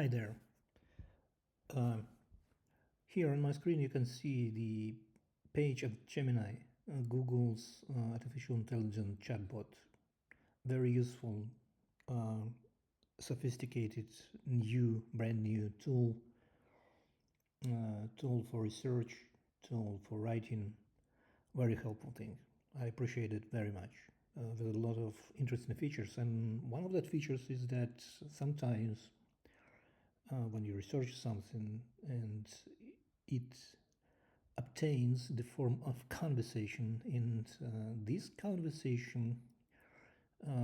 Hi there. Here on my screen you can see the page of Gemini, Google's artificial intelligence chatbot. Very useful, sophisticated, brand new tool for research, tool for writing. Very helpful thing. I appreciate it very much. With a lot of interesting features, and one of that features is that sometimes when you research something and it obtains the form of conversation, and this conversation,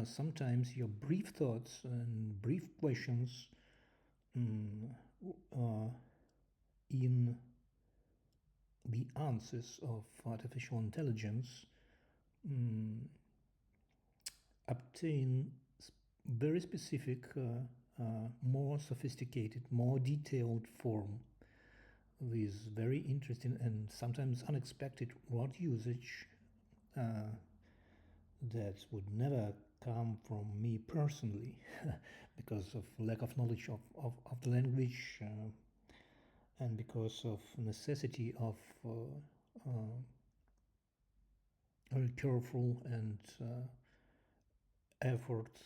sometimes your brief thoughts and brief questions in the answers of artificial intelligence obtain very specific, more sophisticated, more detailed form with very interesting and sometimes unexpected word usage that would never come from me personally because of lack of knowledge of the language and because of necessity of very careful and effort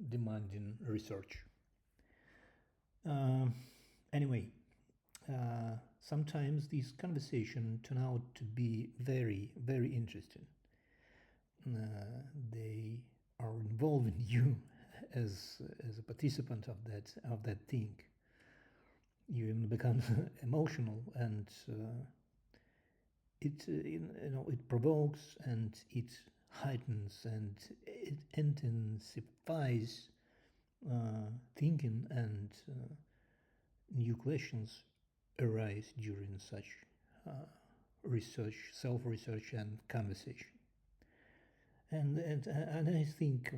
demanding research. Anyway, sometimes these conversations turn out to be very, very interesting. They are involving you as a participant of that thing. You even become emotional, and it provokes and it heightens and it intensifies thinking, and new questions arise during such research, self-research, and conversation. And I think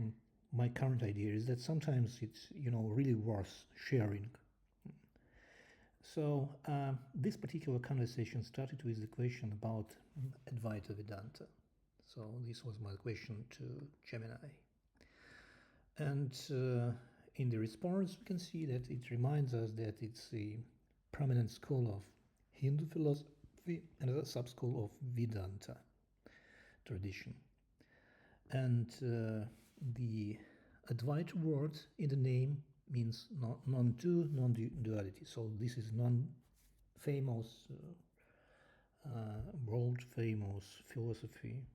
my current idea is that sometimes it's really worth sharing. So this particular conversation started with the question about Advaita Vedanta. So this was my question to Gemini. And in the response, we can see that it reminds us that it's a prominent school of Hindu philosophy and a sub-school of Vedanta tradition. And the Advaita word in the name means non-two, non-duality. So this is famous, world-famous philosophy,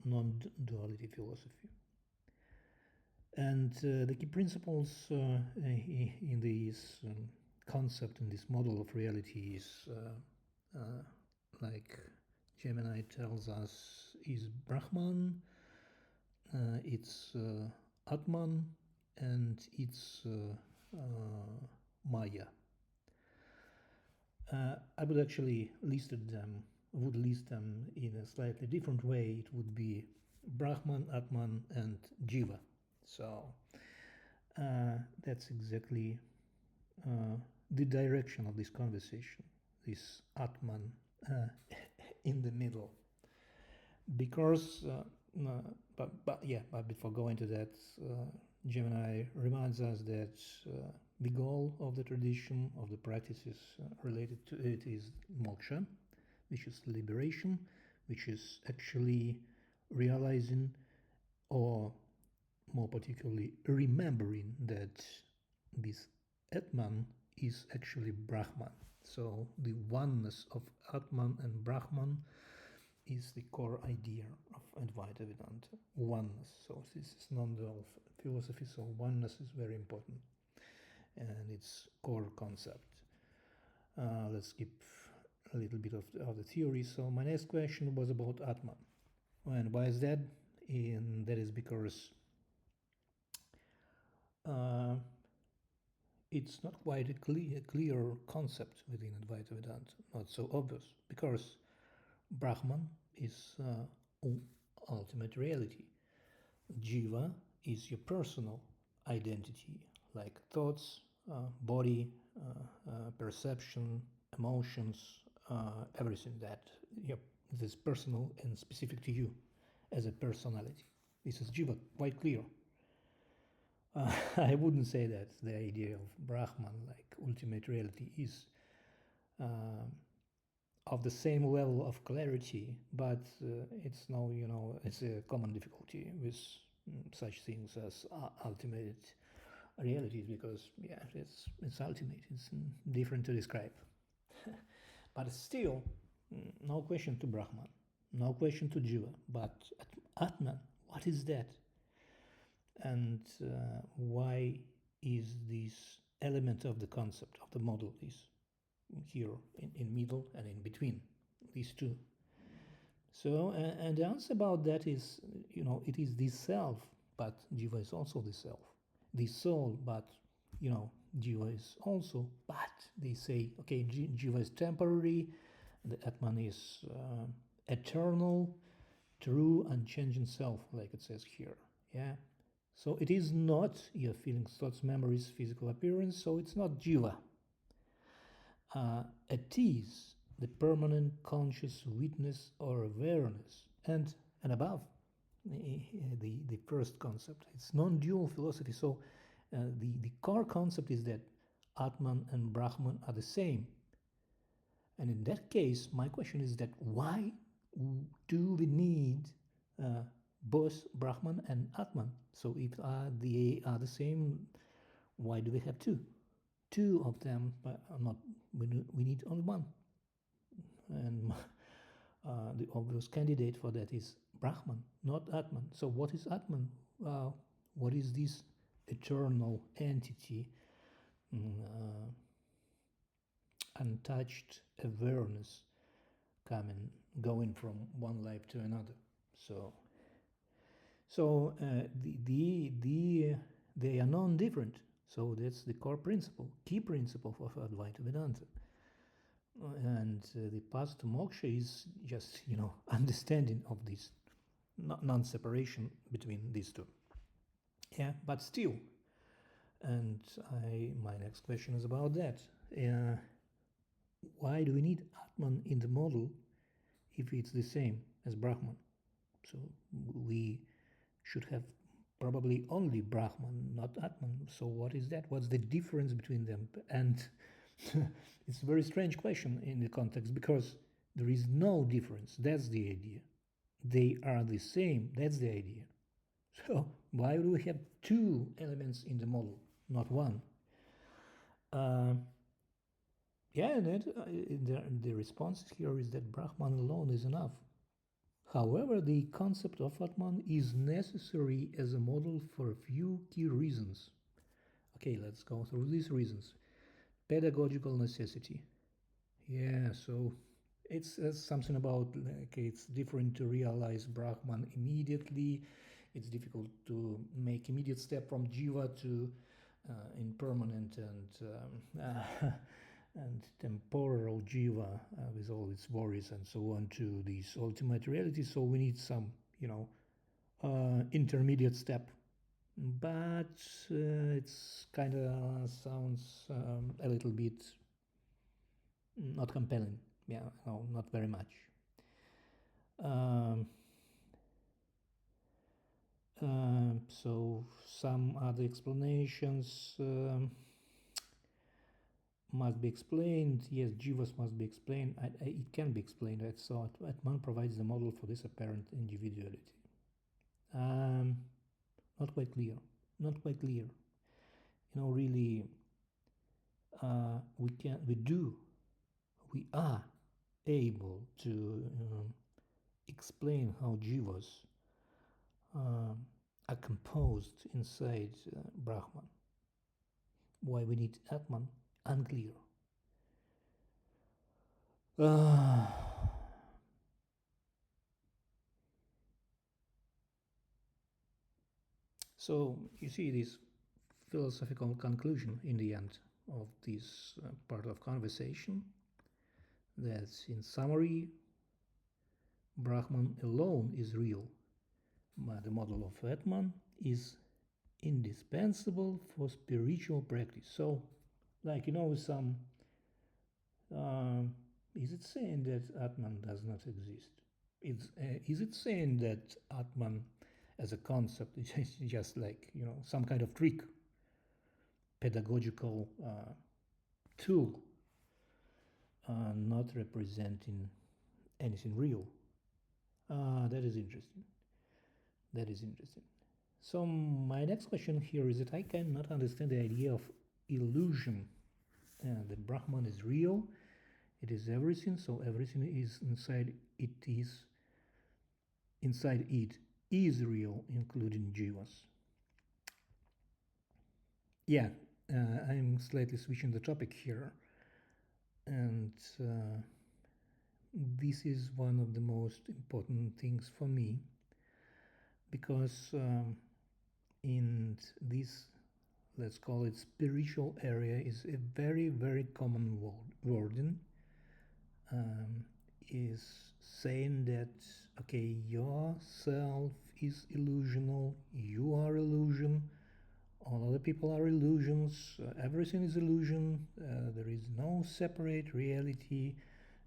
non-duality philosophy. And the key principles in this concept, in this model of reality is, like Gemini tells us, is Brahman, it's Atman, and it's Maya. I would actually list them in a slightly different way. It would be Brahman, Atman, and Jīva. So that's exactly the direction of this conversation, this Atman in the middle. Because, but before going to that, Gemini reminds us that the goal of the tradition, of the practices related to it, is moksha, which is liberation, which is actually realizing, or more particularly remembering, that this Atman is actually Brahman. So the oneness of Atman and Brahman is the core idea of Advaita Vedanta, oneness. So this is non-dual philosophy, so oneness is very important, and it's core concept. Let's skip a little bit of the theory. So my next question was about Atman. And why is that? And that is because it's not quite a clear concept within Advaita Vedanta, not so obvious, because Brahman is ultimate reality. Jīva is your personal identity, like thoughts, body, perception, emotions, everything that is personal and specific to you as a personality. This is Jīva, quite clear. I wouldn't say that the idea of Brahman, like ultimate reality, is of the same level of clarity, but it's no, it's a common difficulty with such things as ultimate realities, because yeah, it's ultimate. It's different to describe. But still, no question to Brahman, no question to Jiva, but Atman, what is that? And why is this element of the concept of the model is here in middle and in between these two? So and the answer about that is, it is the self, but Jiva is also the self, the soul, but Jiva is also, but they say, okay, Jiva is temporary, the Atman is eternal, true, unchanging self, like it says here. Yeah. So it is not your feelings, thoughts, memories, physical appearance, so it's not Jiva. It is the permanent conscious witness or awareness, and above the first concept. It's non-dual philosophy, so the core concept is that Atman and Brahman are the same. And in that case, my question is that why do we need both Brahman and Atman? So if they are the same, why do we have two? Two of them, but not. We need only one. And the obvious candidate for that is Brahman, not Atman. So what is Atman? What is this eternal entity, untouched awareness going from one life to another? So they are non-different. So that's the core principle, key principle of Advaita Vedanta. And the path to moksha is just, understanding of this non-separation between these two. Yeah, but still, and my next question is about that. Why do we need Atman in the model if it's the same as Brahman? So we should have probably only Brahman, not Atman. So what is that? What's the difference between them? And it's a very strange question in the context, because there is no difference. That's the idea. They are the same. That's the idea. So why do we have two elements in the model, not one? Yeah, the response here is that Brahman alone is enough. However, the concept of Atman is necessary as a model for a few key reasons. Okay, let's go through these reasons. Pedagogical necessity. Yeah, so it's something about, it's different to realize Brahman immediately. It's difficult to make immediate step from Jiva to impermanent and temporal Jiva with all its worries and so on to this ultimate reality. So we need some, intermediate step. But it's kind of sounds a little bit not compelling. Yeah, no, not very much. So some other explanations must be explained. Yes, Jivas must be explained. It can be explained. I thought Atman provides the model for this apparent individuality. Not quite clear. Not quite clear. Really, we are able to explain how Jivas are composed inside Brahman. Why we need Atman? Unclear. So you see this philosophical conclusion in the end of this part of conversation, that in summary, Brahman alone is real, but the model of Atman is indispensable for spiritual practice. So, some is it saying that Atman does not exist? Is it saying that Atman as a concept. It's just like, some kind of trick, pedagogical tool, not representing anything real. That is interesting. That is interesting. So my next question here is that I cannot understand the idea of illusion. The Brahman is real. It is everything. So everything is inside. It is inside. It is real, including Jivas. Yeah, I'm slightly switching the topic here, and this is one of the most important things for me, because in this, let's call it spiritual area, is a very, very common wording, is saying that, okay, yourself is illusional, you are illusion, all other people are illusions, everything is illusion, there is no separate reality,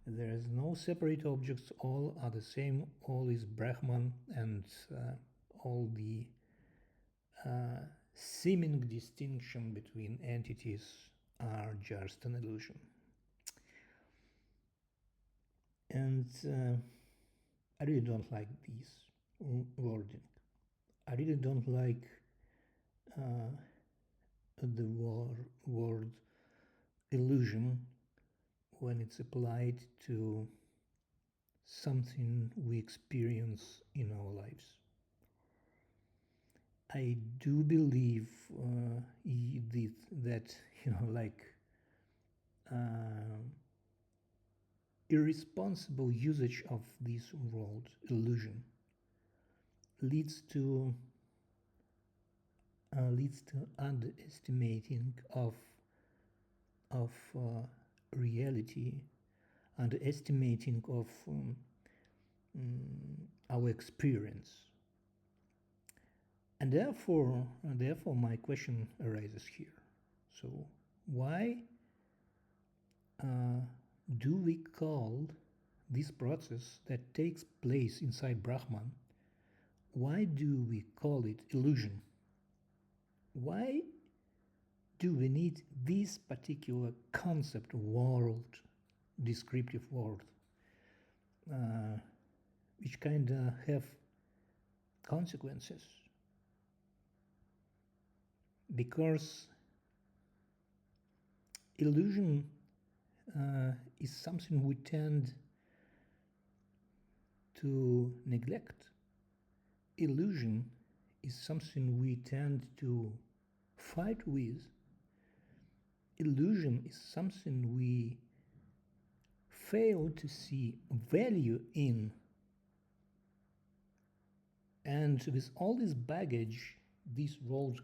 there is no separate objects, all are the same, all is Brahman, and all the seeming distinction between entities are just an illusion. And I really don't like this wording. I really don't like the word illusion when it's applied to something we experience in our lives. I do believe that, irresponsible usage of this word illusion leads to underestimating of reality, underestimating of our experience. And therefore my question arises here. So why do we call this process that takes place inside Brahman, why do we call it illusion? Why do we need this particular concept, world, descriptive word, which kind of have consequences? Because illusion is something we tend to neglect. Illusion is something we tend to fight with. Illusion is something we fail to see value in. And with all this baggage, this world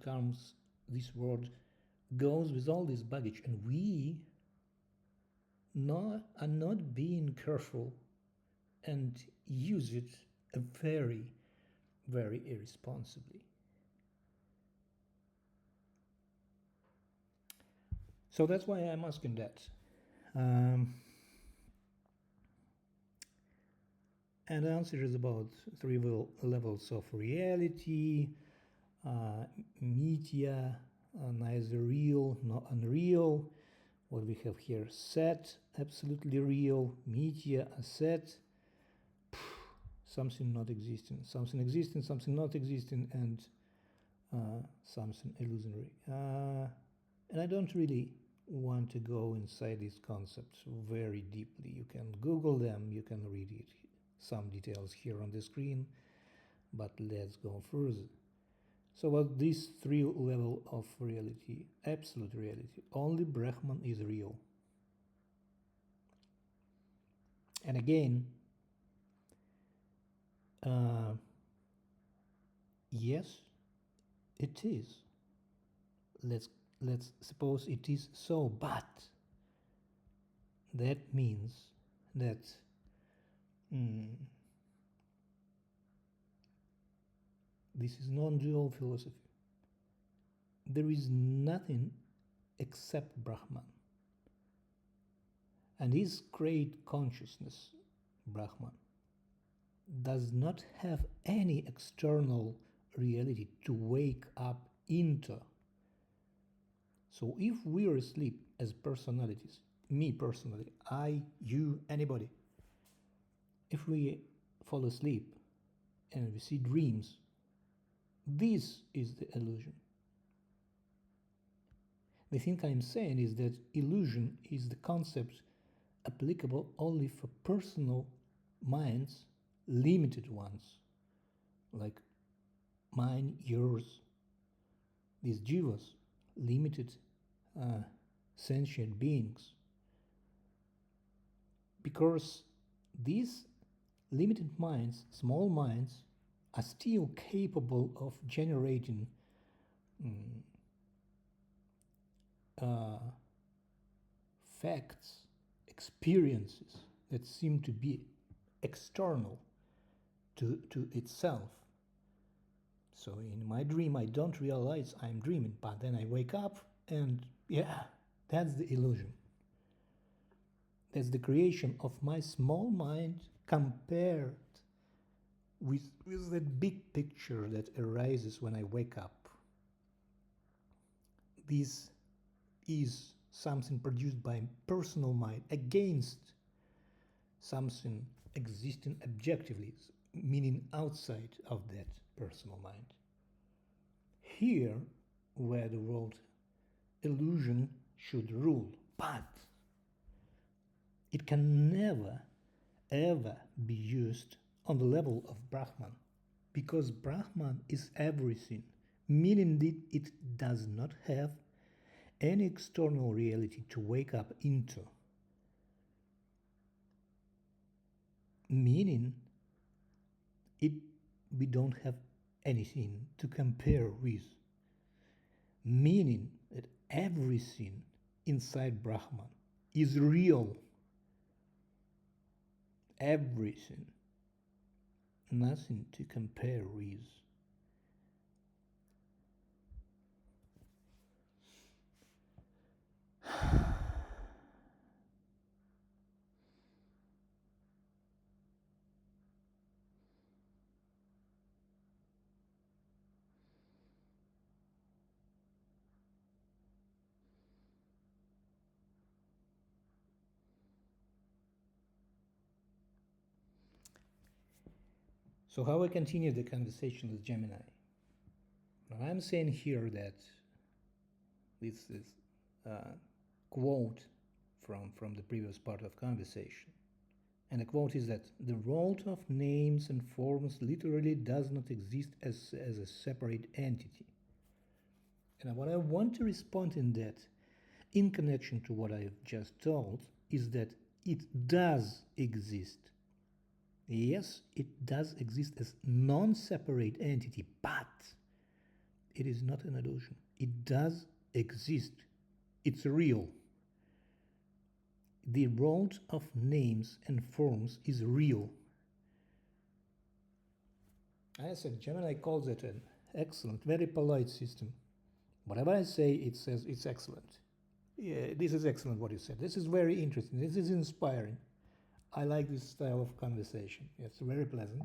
goes with all this baggage, and we are not being careful and use it very, very irresponsibly. So that's why I'm asking that. And the answer is about 3 levels of reality, media, neither real nor unreal. What we have here, set, absolutely real, media, asset, something not existing, something existing, something not existing, and something illusory. And I don't really want to go inside these concepts very deeply. You can Google them, you can read it, some details here on the screen, but let's go further. So about these 3 levels of reality, absolute reality, only Brahman is real. And again, yes, it is. Let's suppose it is so, but that means that this is non-dual philosophy. There is nothing except Brahman. And his great consciousness, Brahman, does not have any external reality to wake up into. So if we are asleep as personalities, me personally, I, you, anybody, if we fall asleep and we see dreams, this is the illusion. The thing I'm saying is that illusion is the concept applicable only for personal minds, limited ones, like mine, yours, these jivas, limited sentient beings. Because these limited minds, small minds, are still capable of generating facts, experiences that seem to be external to itself. So in my dream, I don't realize I'm dreaming, but then I wake up and yeah, that's the illusion. That's the creation of my small mind compared with that big picture that arises when I wake up. This is something produced by personal mind against something existing objectively, meaning outside of that personal mind. Here, where the world illusion should rule, but it can never, ever be used on the level of Brahman, because Brahman is everything, meaning that it does not have any external reality to wake up into, meaning we don't have anything to compare with, meaning that everything inside Brahman is real, everything, nothing to compare with. So how I continue the conversation with Gemini? Now I'm saying here that this is quote from the previous part of conversation. And the quote is that the world of names and forms literally does not exist as a separate entity. And what I want to respond in that, in connection to what I've just told, is that it does exist. Yes, it does exist as non-separate entity, but it is not an illusion. It does exist. It's real. The world of names and forms is real. I said Gemini calls it an excellent, very polite system. Whatever I say, it says it's excellent. Yeah, this is excellent what you said. This is very interesting. This is inspiring. I like this style of conversation. It's very pleasant.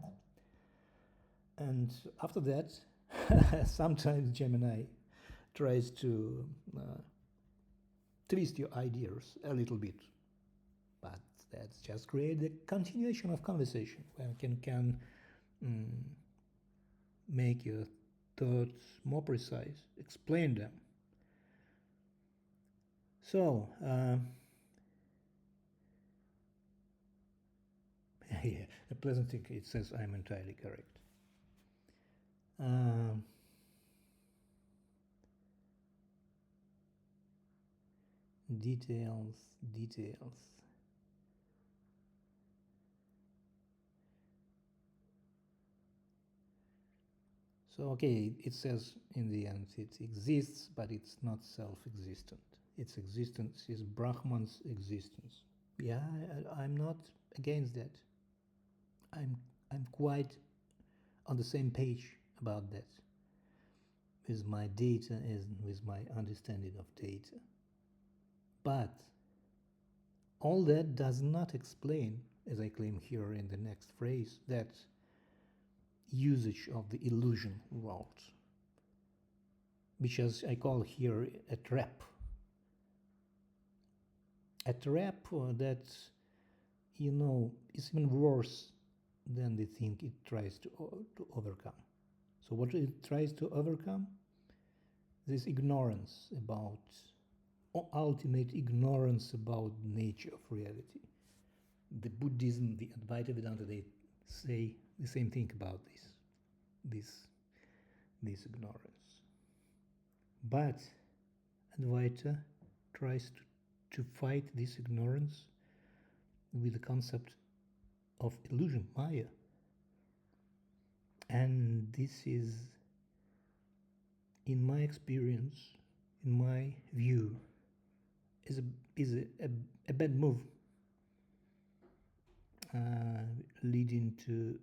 And after that, sometimes Gemini tries to twist your ideas a little bit. But that's just create the continuation of conversation where you can make your thoughts more precise, explain them. So, yeah, a pleasant thing, it says I'm entirely correct. Details. So, okay, it says in the end it exists, but it's not self-existent. Its existence is Brahman's existence. Yeah, I'm not against that. I'm quite on the same page about that with my data and with my understanding of data. But all that does not explain, as I claim here in the next phrase, that usage of the illusion world, which is, I call here a trap. A trap that, is even worse than the thing it tries to overcome. So what it tries to overcome? This ignorance about, ultimate ignorance about the nature of reality. The Buddhism, the Advaita Vedanta, they say the same thing about this ignorance. But Advaita tries to fight this ignorance with the concept of illusion, Maya. And this is, in my experience, in my view, is a bad move, leading to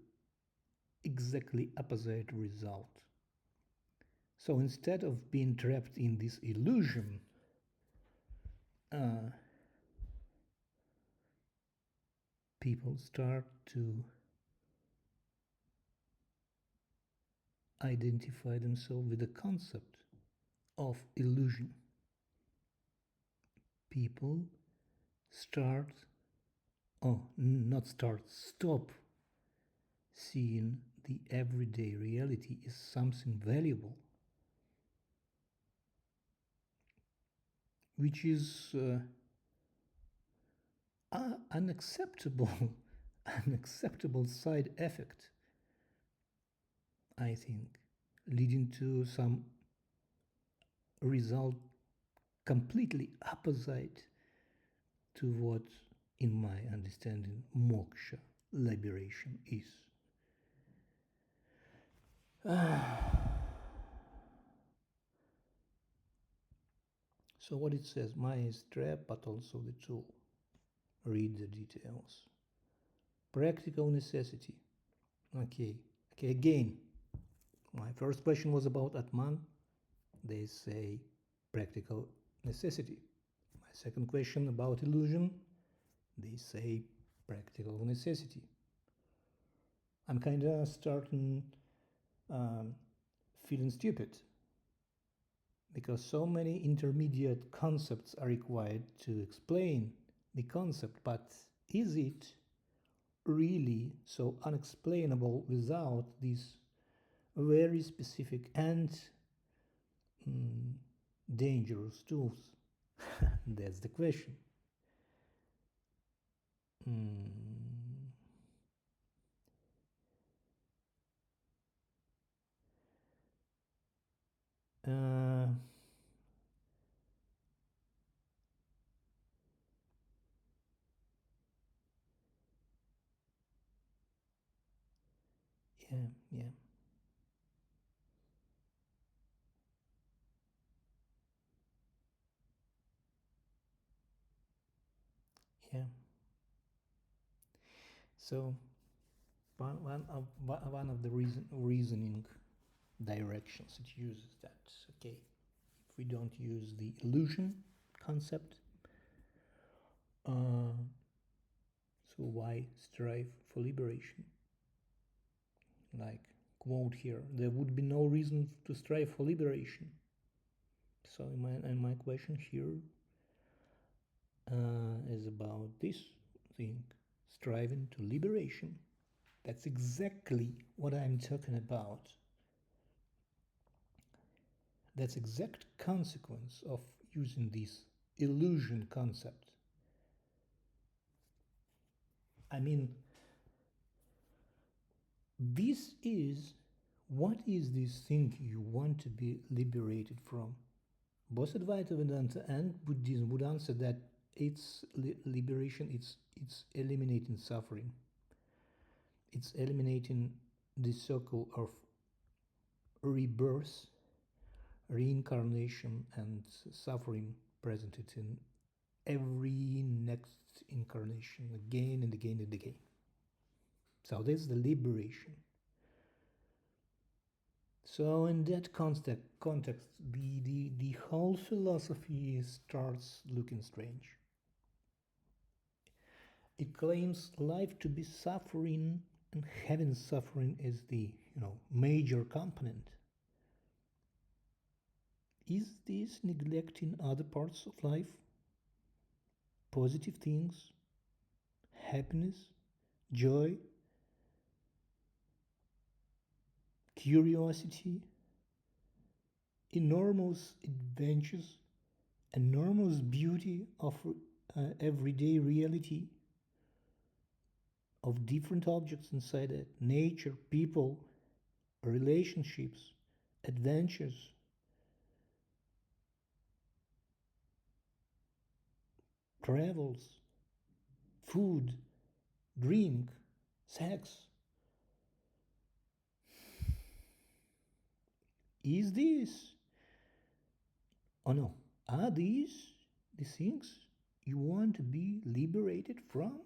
exactly opposite result. So instead of being trapped in this illusion, people start to identify themselves with the concept of illusion. People stop seeing the everyday reality as something valuable, which is unacceptable side effect, I think, leading to some result completely opposite to what, in my understanding, moksha, liberation, is. So what it says, Maya is trap, but also the tool. Read the details. Practical necessity. Okay, again, my first question was about Atman. They say practical necessity. My second question about illusion. They say practical necessity. I'm kind of starting feeling stupid, because so many intermediate concepts are required to explain the concept, but is it really so unexplainable without these very specific and dangerous tools? That's the question. Yeah. So one of the reasoning directions it uses that, okay, if we don't use the illusion concept, so why strive for liberation? Like, quote here, there would be no reason to strive for liberation. So my question here is about this thing, striving to liberation. That's exactly what I'm talking about. That's exact consequence of using this illusion concept. I mean, this is, what is this thing you want to be liberated from? Both Advaita Vedanta and Buddhism would answer that it's liberation, it's eliminating suffering. It's eliminating the circle of rebirth, reincarnation, and suffering presented in every next incarnation, again and again and again. So this is the liberation. So in that context, the whole philosophy starts looking strange. It claims life to be suffering, and having suffering as the major component. Is this neglecting other parts of life? Positive things, happiness, joy, curiosity, enormous adventures, enormous beauty of everyday reality, of different objects inside it, nature, people, relationships, adventures, travels, food, drink, sex. Is this, oh no, are these the things you want to be liberated from?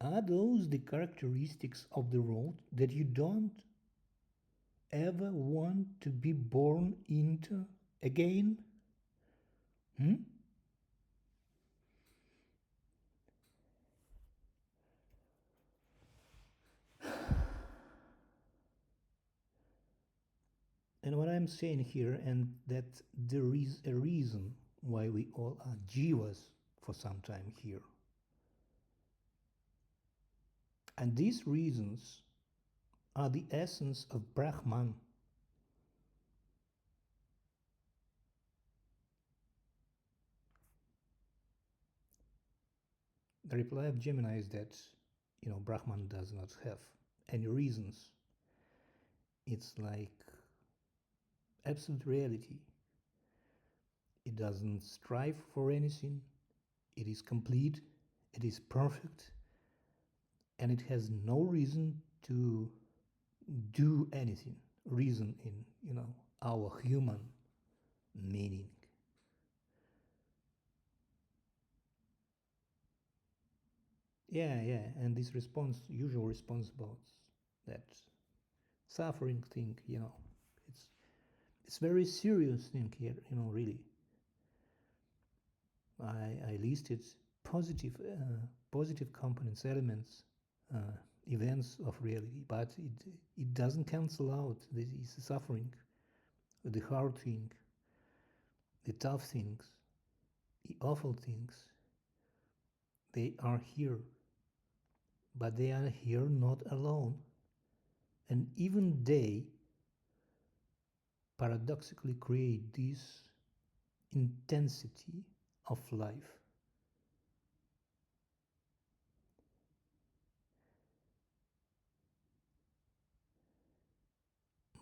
Are those the characteristics of the world that you don't ever want to be born into again? And what I'm saying here, and that there is a reason why we all are Jivas for some time here. And these reasons are the essence of Brahman. The reply of Gemini is that, Brahman does not have any reasons. It's like absolute reality. It doesn't strive for anything. It is complete. It is perfect. And it has no reason to do anything. Reason in, our human meaning. Yeah, and this usual response about that suffering thing, it's very serious thing here, really. I listed positive components, elements, events of reality, but it doesn't cancel out this suffering, the hard thing, the tough things, the awful things. They are here, but they are here not alone. And even they paradoxically create this intensity of life.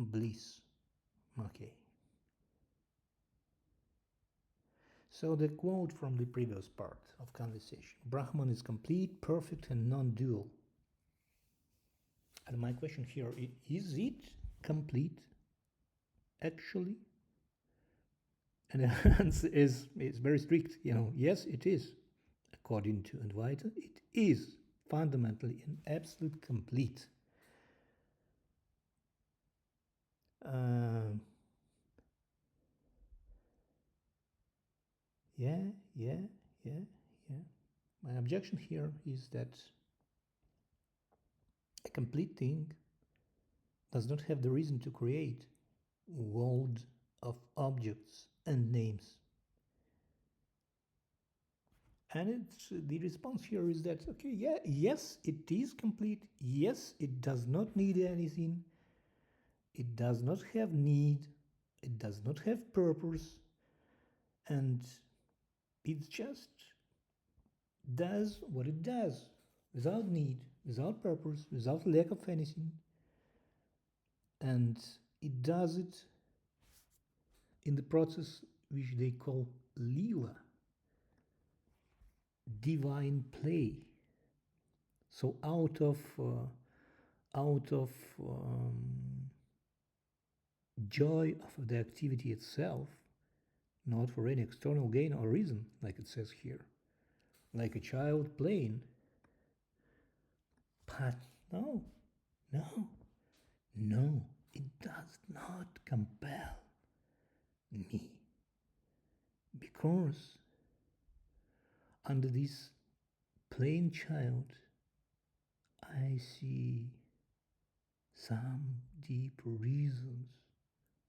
Bliss. Okay. So the quote from the previous part of conversation: Brahman is complete, perfect, and non-dual. And my question here is it complete actually? And the answer is very strict. Yes, it is. According to Advaita, it is fundamentally an absolute complete. Yeah. My objection here is that a complete thing does not have the reason to create world of objects and names. And the response here is that, okay, yes, it is complete. Yes, it does not need anything. It does not have need. It does not have purpose. And it just does what it does, without need, without purpose, without lack of anything. And it does it in the process which they call Lila, divine play. So out of joy of the activity itself, not for any external gain or reason, like it says here, like a child playing. But no, it does not compel me, because under this plain child I see some deep reasons,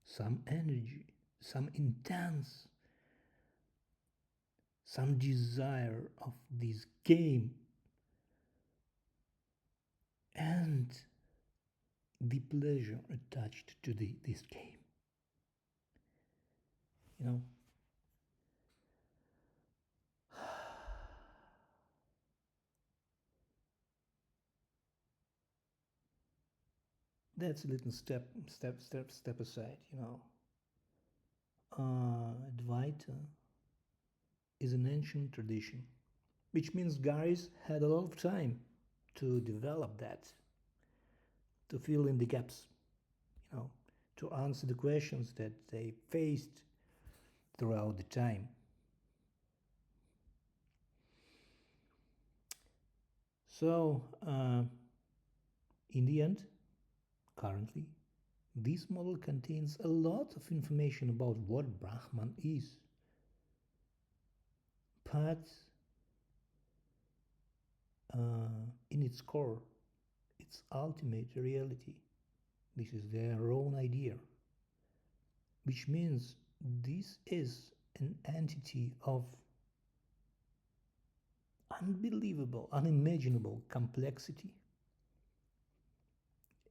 some energy, some intense, some desire of this game, and the pleasure attached to this game. You know, that's a little step aside. Advaita is an ancient tradition, which means guys had a lot of time to develop that, to fill in the gaps, to answer the questions that they faced throughout the time. So, in the end, currently, this model contains a lot of information about what Brahman is. But in its core, its ultimate reality, this is their own idea, which means this is an entity of unbelievable, unimaginable complexity,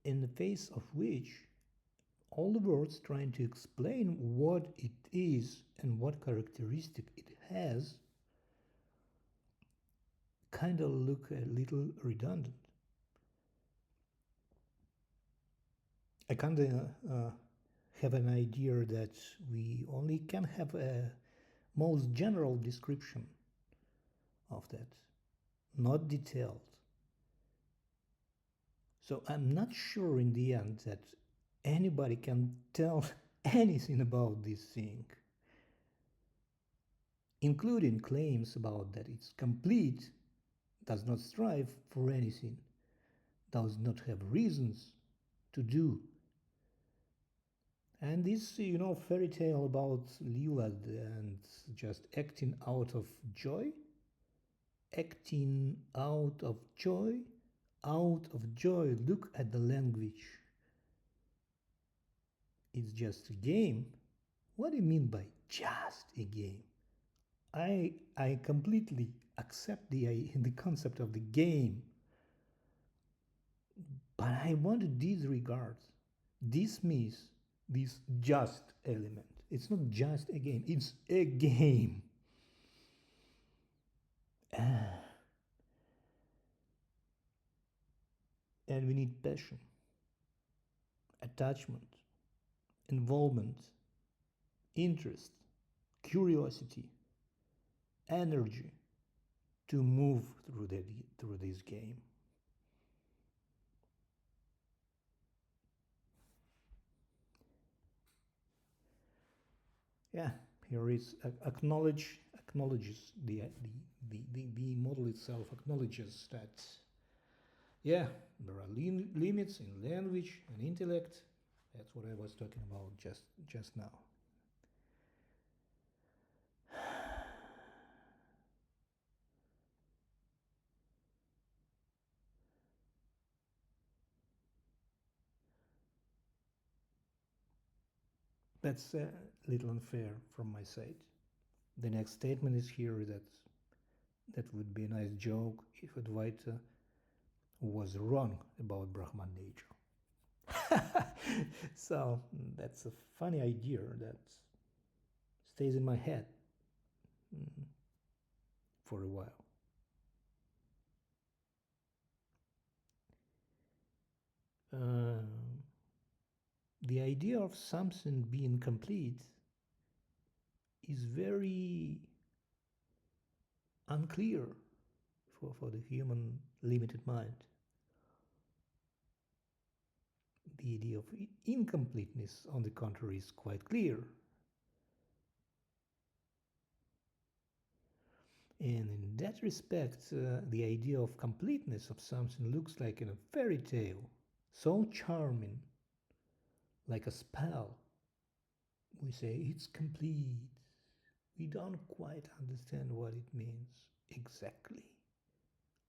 in the face of which all the words trying to explain what it is and what characteristic it has kind of look a little redundant. I kind of have an idea that we only can have a most general description of that, not detailed. So I'm not sure in the end that anybody can tell anything about this thing, including claims about that it's complete, does not strive for anything, does not have reasons to do. And this, fairy tale about Lila and just acting out of joy, look at the language. It's just a game. What do you mean by just a game? I completely accept the concept of the game, but I want to disregard, dismiss this just element. It's not just a game, it's a game. And we need passion, attachment, involvement, interest, curiosity, energy to move through this game. Yeah, here is acknowledges the model itself acknowledges that, yeah, there are limits in language and intellect. That's what I was talking about just now. That's a little unfair from my side. The next statement is here that would be a nice joke if Advaita was wrong about Brahman nature. So that's a funny idea that stays in my head for a while. The idea of something being complete is very unclear for the human limited mind. The idea of incompleteness, on the contrary, is quite clear. And in that respect, the idea of completeness of something looks like in a fairy tale, so charming, like a spell. We say it's complete. We don't quite understand what it means exactly.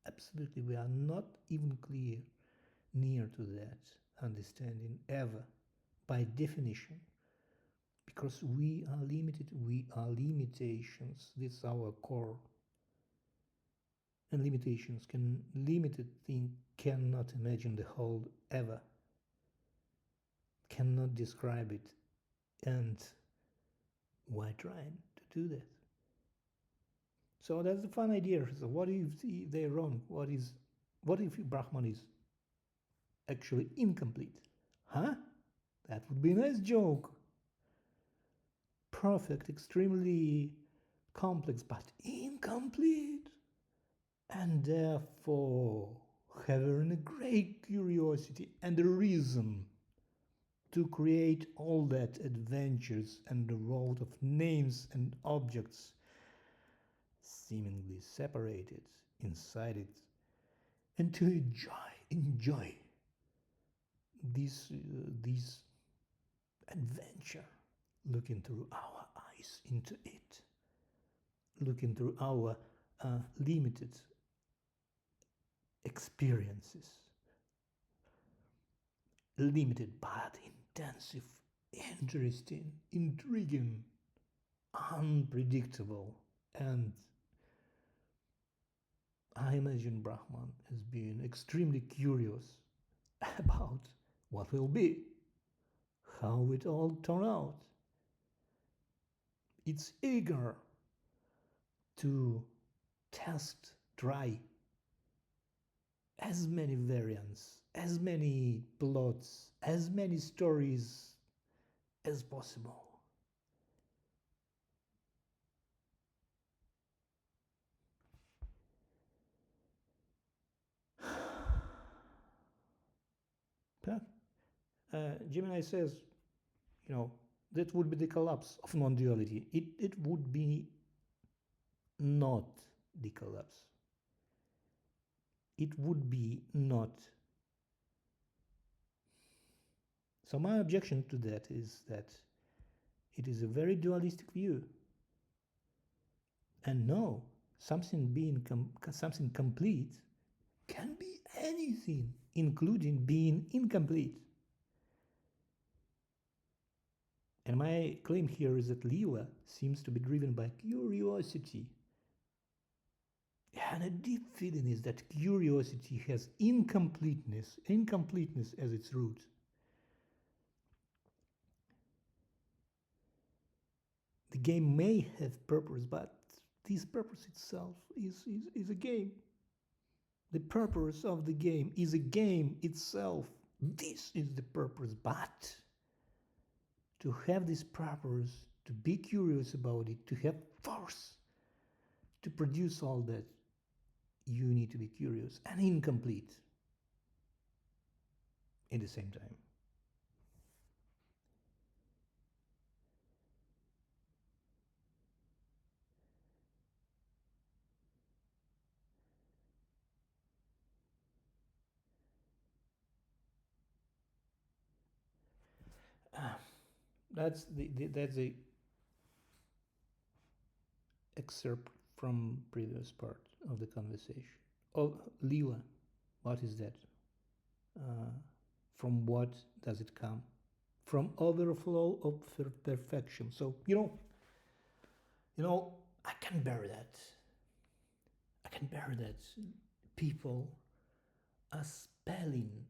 Absolutely, we are not even near to that understanding ever, by definition, because we are limited, we are limitations. This is our core. And limitations can limited thing cannot imagine the whole ever, cannot describe it. And why trying to do that? So that's the fun idea. So what if they're wrong? What if Brahman is actually incomplete? Huh? That would be a nice joke. Perfect, extremely complex, but incomplete. And therefore having a great curiosity and a reason to create all that adventures and the world of names and objects seemingly separated inside it, and to enjoy this adventure, looking through our eyes into it, looking through our limited experiences, limited but intensive, interesting, intriguing, unpredictable. And I imagine Brahman as being extremely curious about what will be, how it all turn out. It's eager to test, try as many variants, as many plots, as many stories as possible. Gemini says, that would be the collapse of non-duality. It would be not the collapse. It would be not. So my objection to that is that it is a very dualistic view. And no, something complete can be anything, including being incomplete. And my claim here is that Lila seems to be driven by curiosity. And a deep feeling is that curiosity has incompleteness as its root. The game may have purpose, but this purpose itself is a game. The purpose of the game is a game itself. This is the purpose, but to have this purpose, to be curious about it, to have force to produce all that, you need to be curious and incomplete at the same time. That's the excerpt from previous part of the conversation. Oh, Lila, what is that? From what does it come? From overflow of perfection. So I can bear that. I can bear that people are spelling,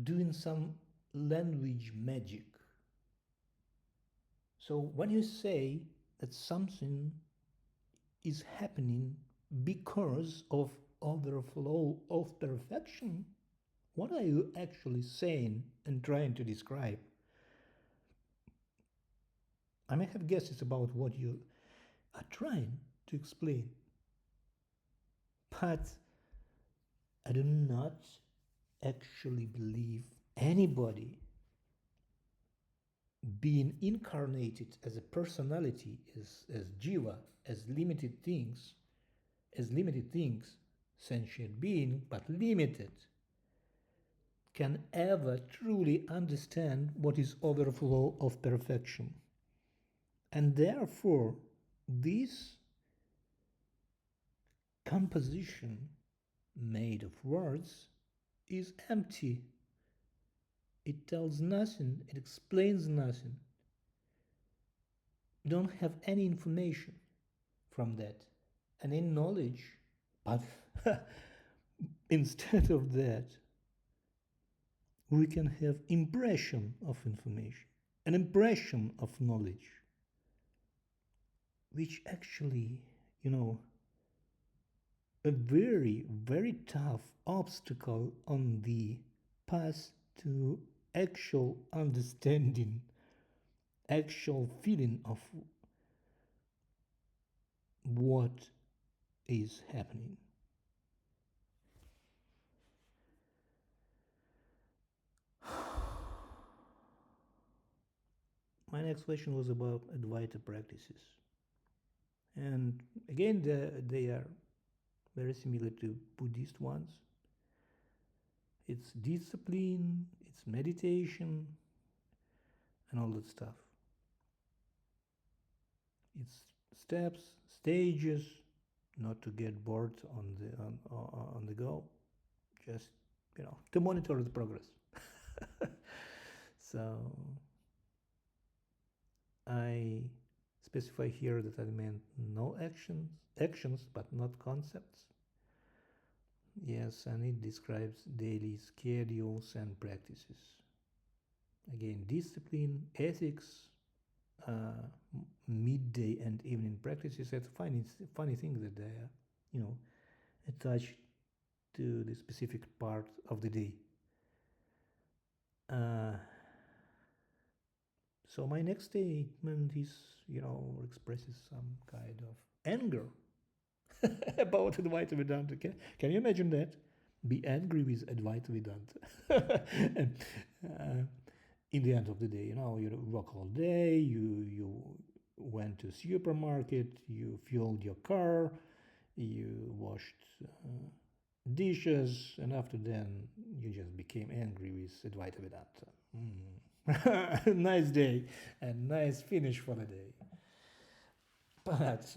doing some language magic. So when you say that something is happening because of overflow of perfection, what are you actually saying and trying to describe? I may have guesses about what you are trying to explain, but I do not actually believe anybody being incarnated as a personality, as Jīva, as limited things, sentient being, but limited, can ever truly understand what is overflow of perfection. And therefore, this composition made of words is empty. It tells nothing, it explains nothing. You don't have any information from that, and any knowledge, but instead of that, we can have impression of information, an impression of knowledge, which actually, a very, very tough obstacle on the path to actual understanding, actual feeling of what is happening. My next question was about Advaita practices. And again, they are very similar to Buddhist ones. It's discipline, it's meditation, and all that stuff. It's steps, stages, not to get bored on the go, just to monitor the progress. So I specify here that I meant no actions, but not concepts. Yes, and it describes daily schedules and practices. Again, discipline, ethics, midday and evening practices. That's funny thing that they are, attached to the specific part of the day. So my next statement is, expresses some kind of anger about Advaita Vedanta. Can you imagine that? Be angry with Advaita Vedanta. And, in the end of the day, you work all day, you went to supermarket, you fueled your car, you washed dishes, and after then you just became angry with Advaita Vedanta. Nice day and nice finish for the day. But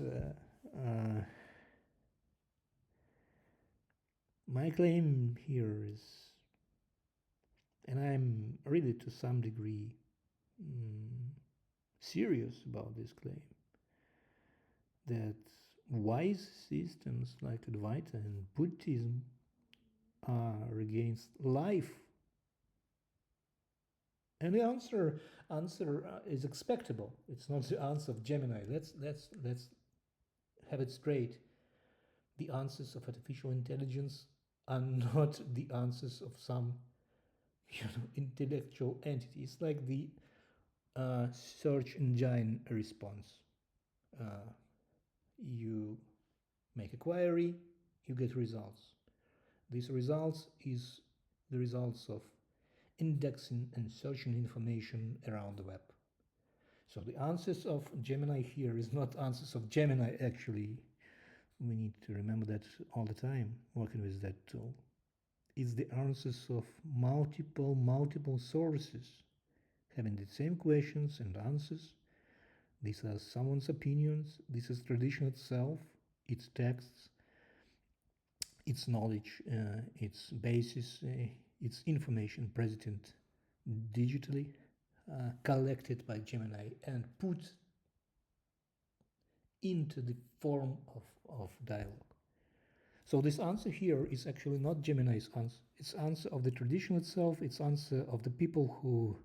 my claim here is, and I'm really to some degree serious about this claim, that wise systems like Advaita and Buddhism are against life. And the answer is expectable. It's not the answer of Gemini. Let's have it straight. The answers of artificial intelligence are not the answers of some intellectual entity. It's like the search engine response. You make a query, you get results. These results is the results of indexing and searching information around the web. So the answers of Gemini here is not answers of Gemini actually. We need to remember that all the time working with that tool. It's the answers of multiple sources having the same questions and answers. These are someone's opinions. This is tradition itself, its texts, its knowledge, its basis, its information present digitally, collected by Gemini and put into the form of dialogue. So this answer here is actually not Gemini's answer. It's answer of the tradition itself. It's answer of the people who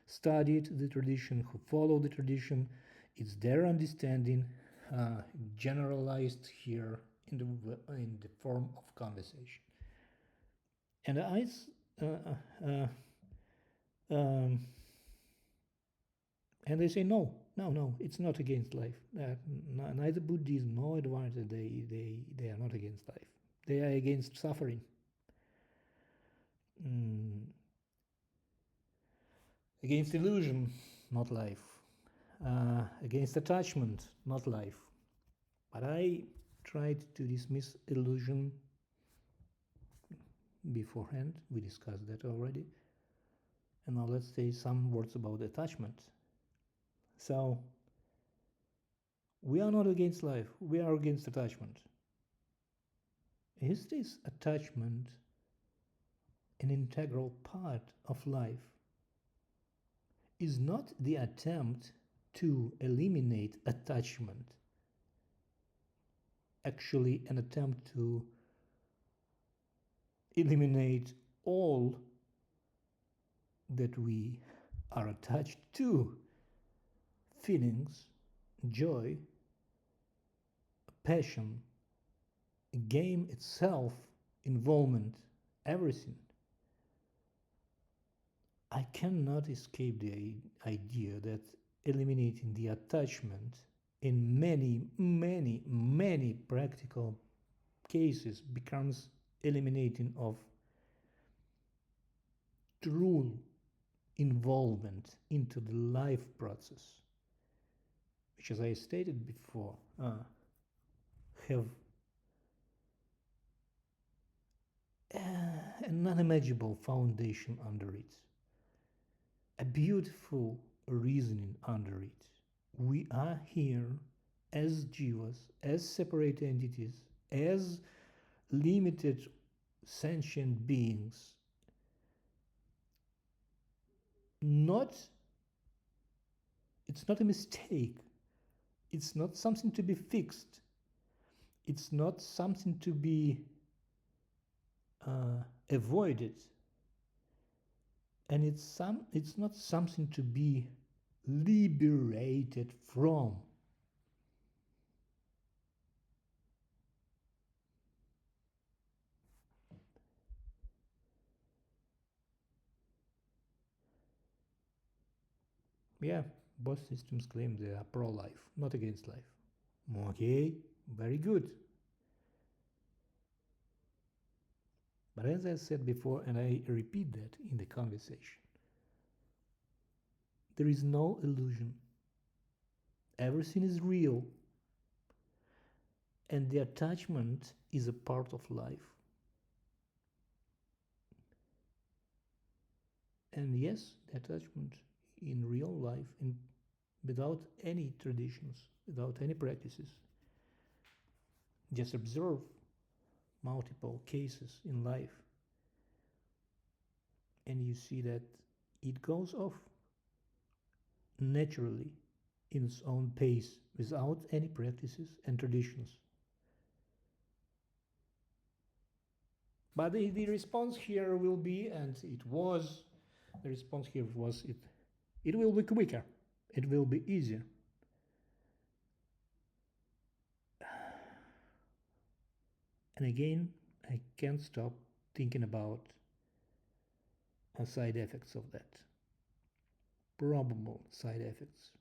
studied the tradition, who follow the tradition. It's their understanding, generalized here in the form of conversation. And and they say no, it's not against life. Neither Buddhism nor Advaita, they are not against life. They are against suffering. Against illusion, not life. Against attachment, not life. But I tried to dismiss illusion beforehand. We discussed that already. And now let's say some words about attachment. So, we are not against life, we are against attachment. Is this attachment an integral part of life? Is not the attempt to eliminate attachment actually an attempt to eliminate all that we are attached to? Feelings, joy, passion, game itself, involvement, everything. I cannot escape the idea that eliminating the attachment in many practical cases becomes eliminating of true involvement into the life process, which, as I stated before, have an unimaginable foundation under it, a beautiful reasoning under it. We are here as jivas, as separate entities, as limited sentient beings, it's not a mistake. It's not something to be fixed. It's not something to be avoided. And it's not something to be liberated from. Yeah, both systems claim they are pro-life, not against life. Okay, very good. But as I said before, and I repeat that in the conversation, there is no illusion. Everything is real. And the attachment is a part of life. And yes, the attachment in real life, without any traditions, without any practices, just observe multiple cases in life, and you see that it goes off naturally in its own pace without any practices and traditions. But the response here will be, and it was, the response here was, it will be quicker, it will be easier. And again, I can't stop thinking about side effects of that, probable side effects.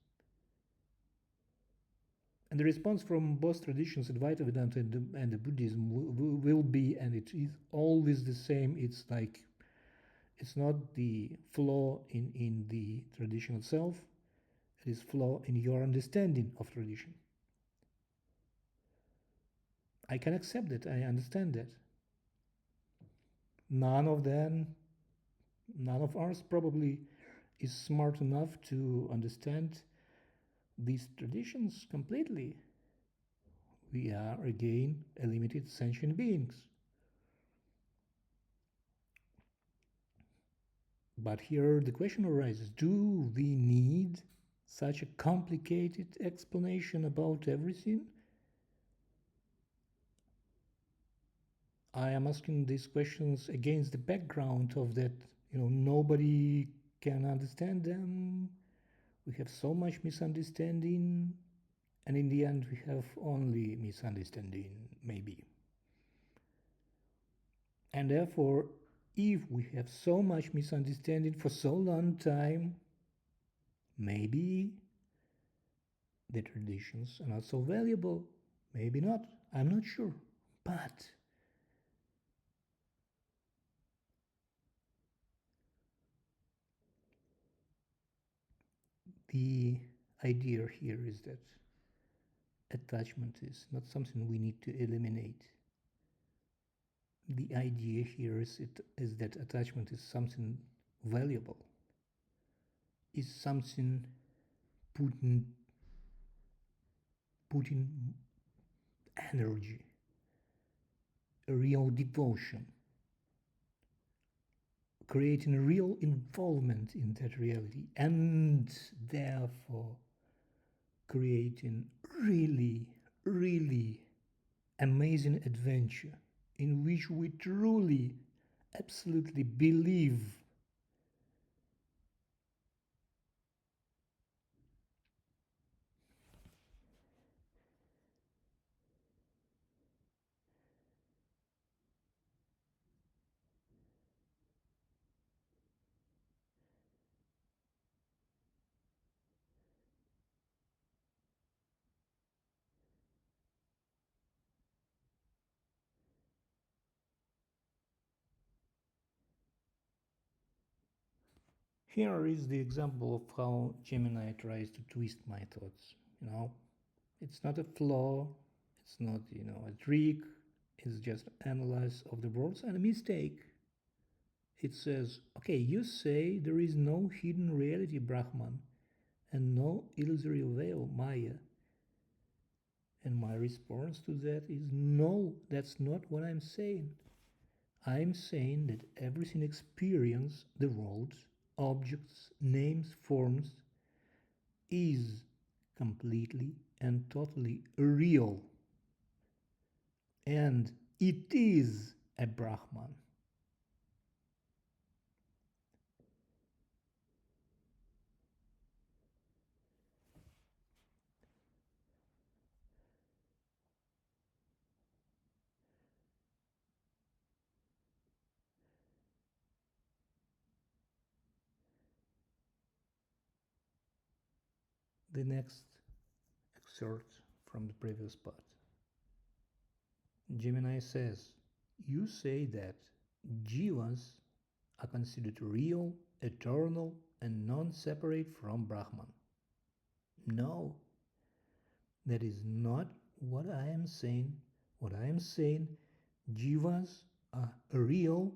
And the response from both traditions, Advaita Vedanta and the Buddhism, will be, and it is always the same. It's like, it's not the flaw in the tradition itself, it is flaw in your understanding of tradition. I can accept that, I understand that. None of us probably is smart enough to understand these traditions completely. We are again a limited sentient beings. But here the question arises, do we need such a complicated explanation about everything? I am asking these questions against the background of that, nobody can understand them. We have so much misunderstanding, and in the end we have only misunderstanding, maybe. And therefore, if we have so much misunderstanding for so long time, maybe the traditions are not so valuable, maybe not, I'm not sure. But the idea here is that attachment is not something we need to eliminate. The idea here is that attachment is something valuable, is something putting energy a real devotion, creating a real involvement in that reality, and therefore creating really, really amazing adventure in which we truly, absolutely believe. Here is the example of how Gemini tries to twist my thoughts. It's not a flaw, it's not, a trick, it's just analysis of the words and a mistake. It says, okay, you say there is no hidden reality, Brahman, and no illusory veil, Maya. And my response to that is no, that's not what I'm saying. I'm saying that everything experience, the world, objects, names, forms, is completely and totally real. And it is a Brahman. The next excerpt from the previous part. Gemini says, you say that Jivas are considered real, eternal, and non-separate from Brahman. No, that is not what I am saying. What I am saying, Jivas are real,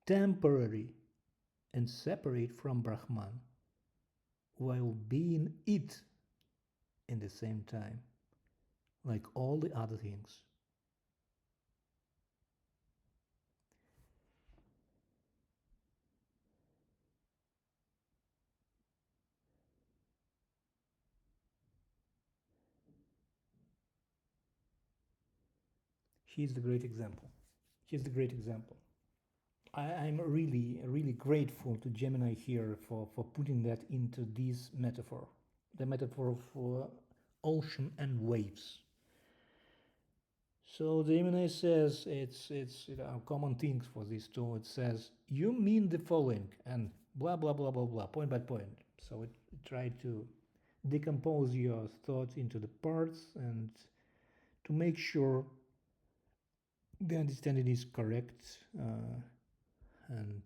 temporary, and separate from Brahman, while being it in the same time, like all the other things. He's the great example. He's the great example. I'm really, really grateful to Gemini here for putting that into this metaphor, the metaphor for ocean and waves. So the Gemini says it's common things for these two. It says you mean the following and blah blah blah blah blah point by point. So it tried to decompose your thoughts into the parts and to make sure the understanding is correct and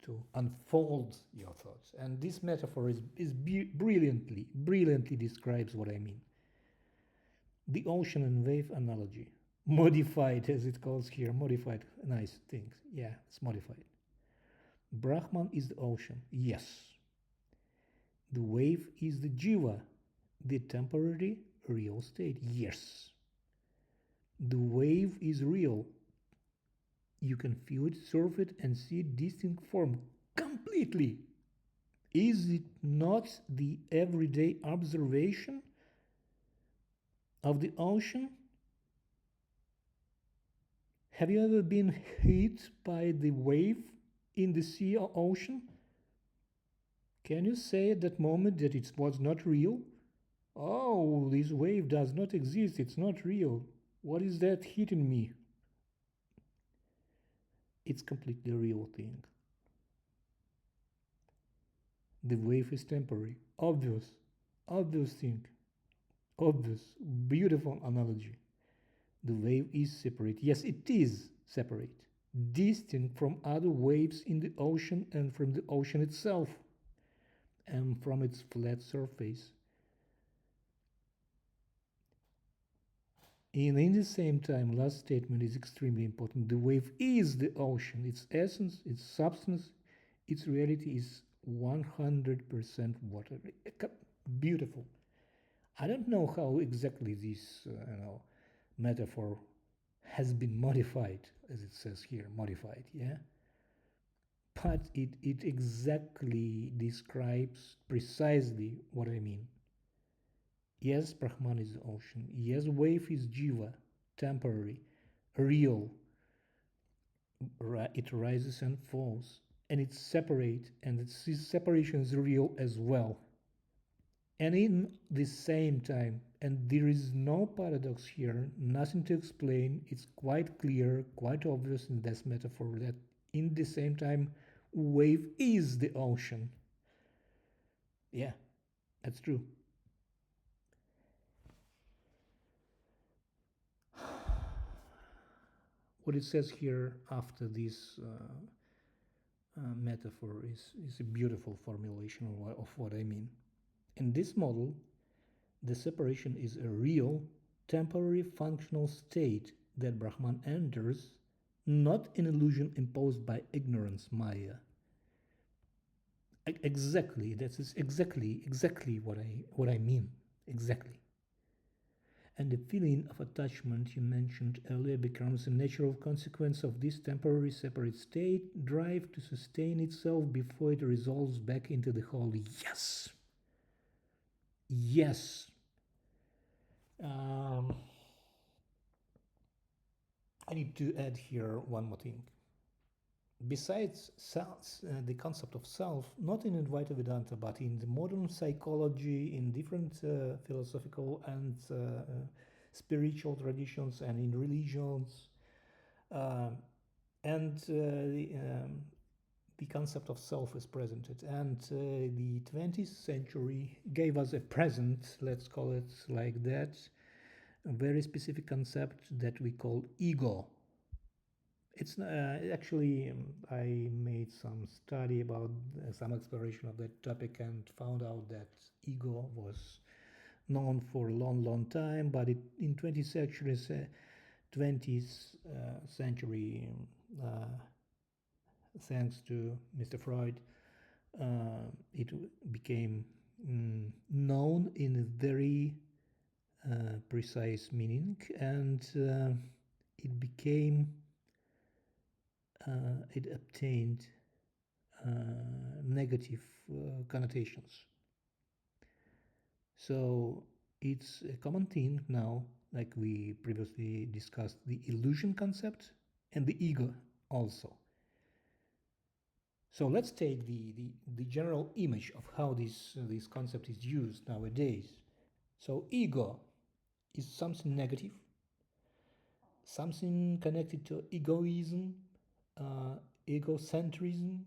to unfold your thoughts. And this metaphor is brilliantly describes what I mean. The ocean and wave analogy, modified as it calls here, modified, nice things. Yeah, it's modified. Brahman is the ocean, yes. The wave is the Jīva, the temporary real state, yes. The wave is real. You can feel it, surf it, and see it distinct form completely. Is it not the everyday observation of the ocean? Have you ever been hit by the wave in the sea or ocean? Can you say at that moment that it was not real? Oh, this wave does not exist, it's not real. What is that hitting me? It's completely real thing. The wave is temporary. Obvious thing. Obvious, beautiful analogy. The wave is separate. Yes, it is separate. Distinct from other waves in the ocean and from the ocean itself and from its flat surface. And in the same time, last statement is extremely important. The wave is the ocean. Its essence, its substance, its reality is 100% water. Beautiful. I don't know how exactly this metaphor has been modified, as it says here, modified, yeah? But it exactly describes precisely what I mean. Yes, Brahman is the ocean. Yes, wave is Jīva, temporary, real. It rises and falls, and it's separate, and its separation is real as well. And in the same time, and there is no paradox here, nothing to explain, it's quite clear, quite obvious in this metaphor that in the same time, wave is the ocean. Yeah, that's true. What it says here after this metaphor is a beautiful formulation of what I mean. In this model, the separation is a real, temporary functional state that Brahman enters, not an illusion imposed by ignorance, Maya. Exactly, that is exactly what I mean. Exactly. And the feeling of attachment you mentioned earlier becomes a natural consequence of this temporary separate state, drive to sustain itself before it resolves back into the whole. Yes! Yes! I need to add here one more thing. Besides the concept of self, not in Advaita Vedanta, but in the modern psychology, in different philosophical and spiritual traditions, and in religions, and the concept of self is presented. And the 20th century gave us a present, let's call it like that, a very specific concept that we call ego. It's actually, I made some study about some exploration of that topic and found out that ego was known for a long time, but in 20th century, thanks to Mr. Freud, it became known in a very precise meaning, and it obtained negative connotations. So it's a common thing now, like we previously discussed, the illusion concept and the ego also. So let's take the general image of how this concept is used nowadays. So ego is something negative, something connected to egoism, egocentrism,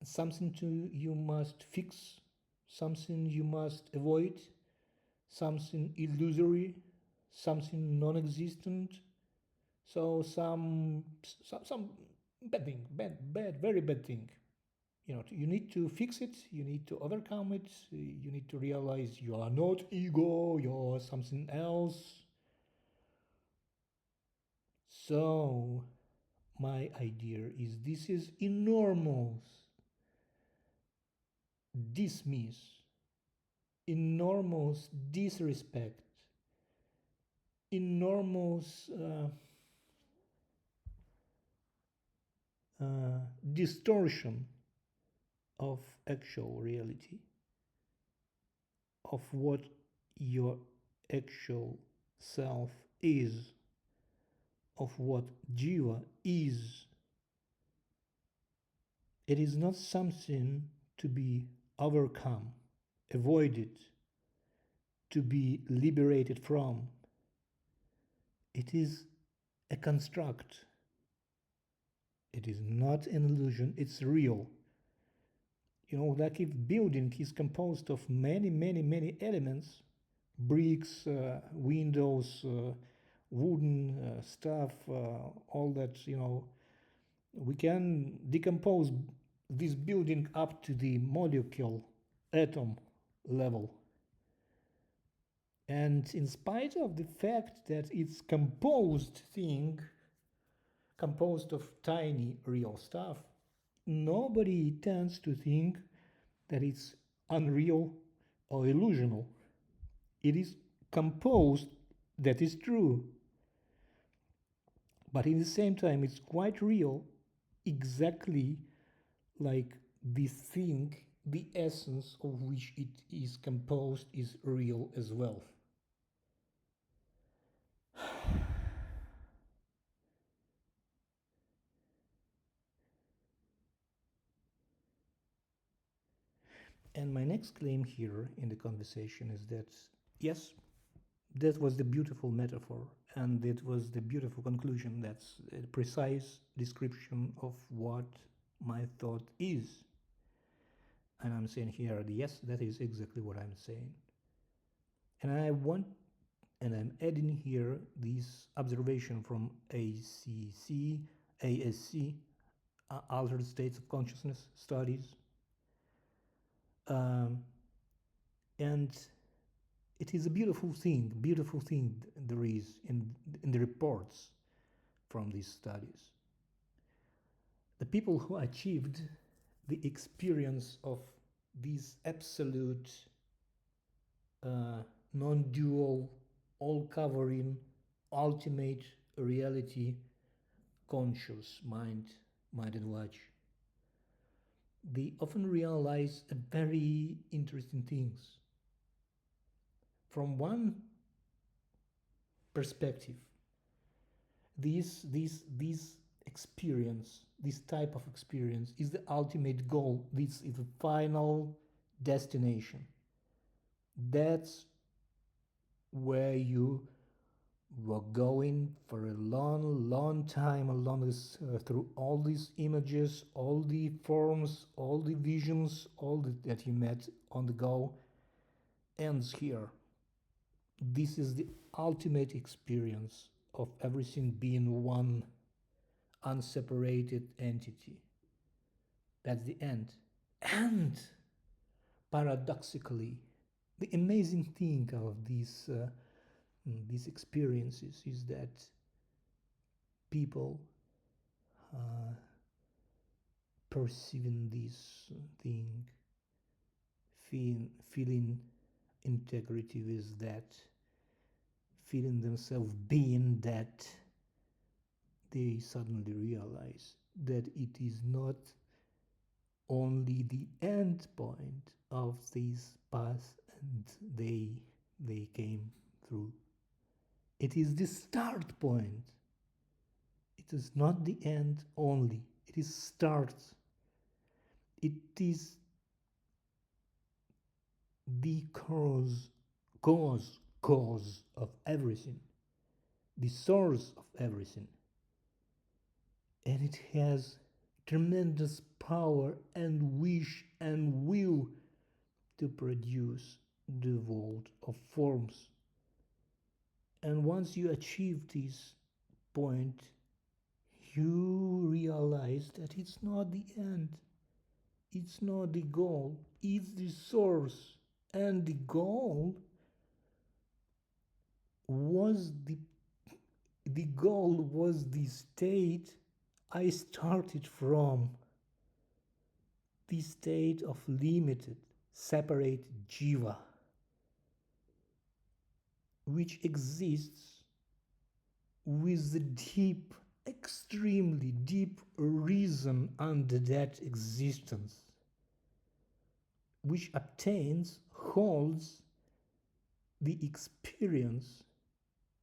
something you must fix, something you must avoid, something illusory, something non-existent. So some bad thing, bad, very bad thing. You need to fix it. You need to overcome it. You need to realize you are not ego. You're something else. So my idea is this is enormous dismiss, enormous disrespect, enormous distortion of actual reality, of what your actual self is, of what Jīva is. It is not something to be overcome, avoided, to be liberated from. It is a construct. It is not an illusion, it's real. Like if building is composed of many elements, bricks, windows, wooden stuff, all that, we can decompose this building up to the molecule, atom level. And in spite of the fact that it's composed thing, composed of tiny real stuff, nobody tends to think that it's unreal or illusional. It is composed, that is true. But in the same time, it's quite real, exactly like this thing, the essence of which it is composed is real as well. And my next claim here in the conversation is that, yes, that was the beautiful metaphor, and it was the beautiful conclusion. That's a precise description of what my thought is. And I'm saying here, yes, that is exactly what I'm saying. And I'm adding here this observation from ASC, Altered States of Consciousness Studies. And it is a beautiful thing there is in the reports from these studies. The people who achieved the experience of this absolute, non-dual, all-covering, ultimate reality, conscious mind and watch, they often realize a very interesting things. From one perspective, this experience, this type of experience is the ultimate goal. This is the final destination. That's where you were going for a long time along this, through all these images, all the forms, all the visions, that you met on the go ends here. This is the ultimate experience of everything being one unseparated entity. That's the end. And paradoxically, the amazing thing of these experiences is that people perceiving this thing, feeling integrity with that, feeling themselves being that, they suddenly realize that it is not only the end point of this path and they came through. It is the start point. It is not the end only. It is start. It is the cause of everything, the source of everything. And it has tremendous power and wish and will to produce the world of forms. And once you achieve this point, you realize that it's not the end, it's not the goal, it's the source. And the goal was the state I started from, the state of limited, separate Jīva, which exists with the deep, extremely deep reason under that existence, which holds the experience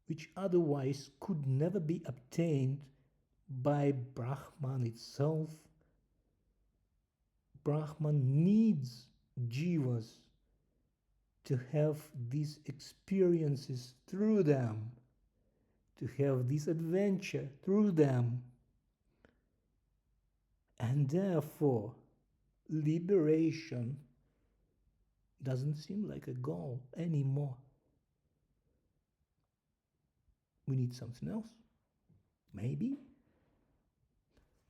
which otherwise could never be obtained by Brahman itself. Brahman needs Jivas to have these experiences through them, to have this adventure through them. And therefore, liberation doesn't seem like a goal anymore. We need something else. Maybe.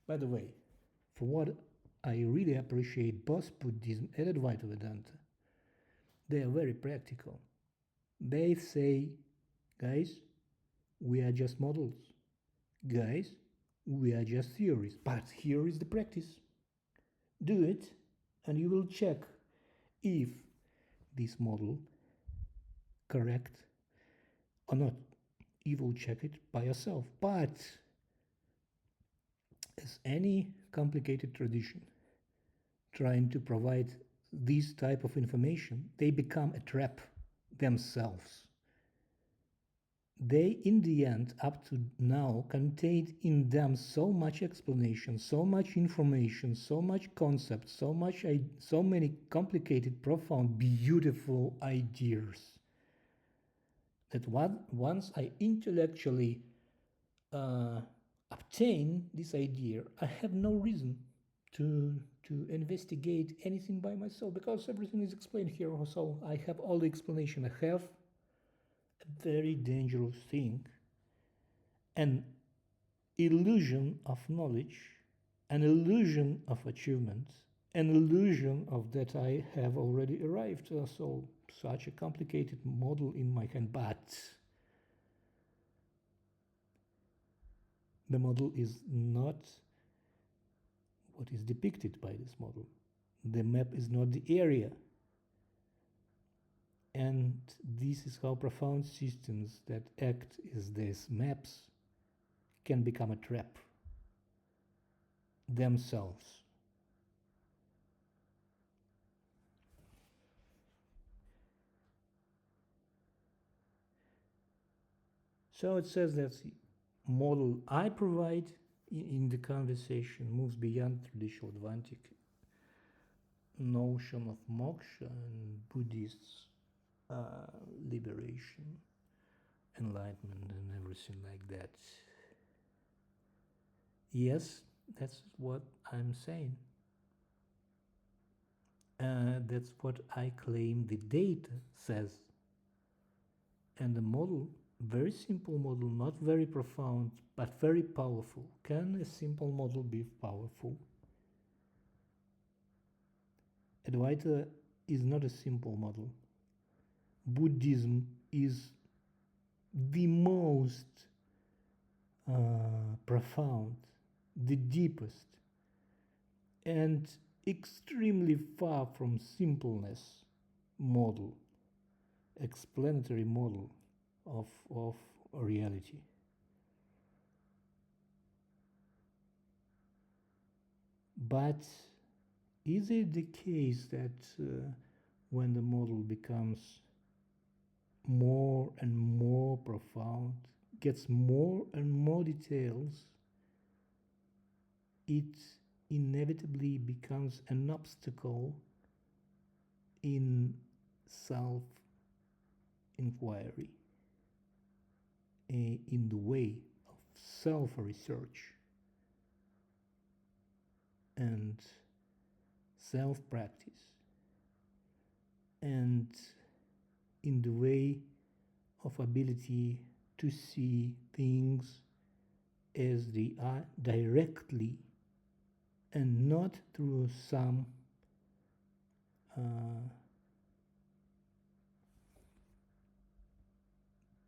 By the way, for what I really appreciate both Buddhism and Advaita Vedanta, they are very practical. They say, guys, we are just models. Guys, we are just theories. But here is the practice. Do it, and you will check if this model correct or not. You will check it by yourself. But as any complicated tradition trying to provide this type of information, they become a trap themselves. They, in the end, up to now, contained in them so much explanation, so much information, so much concept, so many complicated, profound, beautiful ideas that once I intellectually obtain this idea, I have no reason to investigate anything by myself, because everything is explained here. So I have all the explanation. I have a very dangerous thing, an illusion of knowledge, an illusion of achievement, an illusion of that I have already arrived. So such a complicated model in my hand, but the model is not what is depicted by this model. The map is not the area. And this is how profound systems that act as these maps can become a trap themselves. So it says that the model I provide in the conversation moves beyond traditional Advaitic notion of moksha and Buddhist liberation, enlightenment, and everything like that. Yes, that's what I'm saying. That's what I claim the data says. And the model, very simple model, not very profound, but very powerful. Can a simple model be powerful? Advaita is not a simple model. Buddhism is the most profound, the deepest, and extremely far from simpleness model, explanatory model of reality. But is it the case that when the model becomes more and more profound, gets more and more details, it inevitably becomes an obstacle in self-inquiry, in the way of self-research and self-practice, and in the way of ability to see things as they are directly and not through some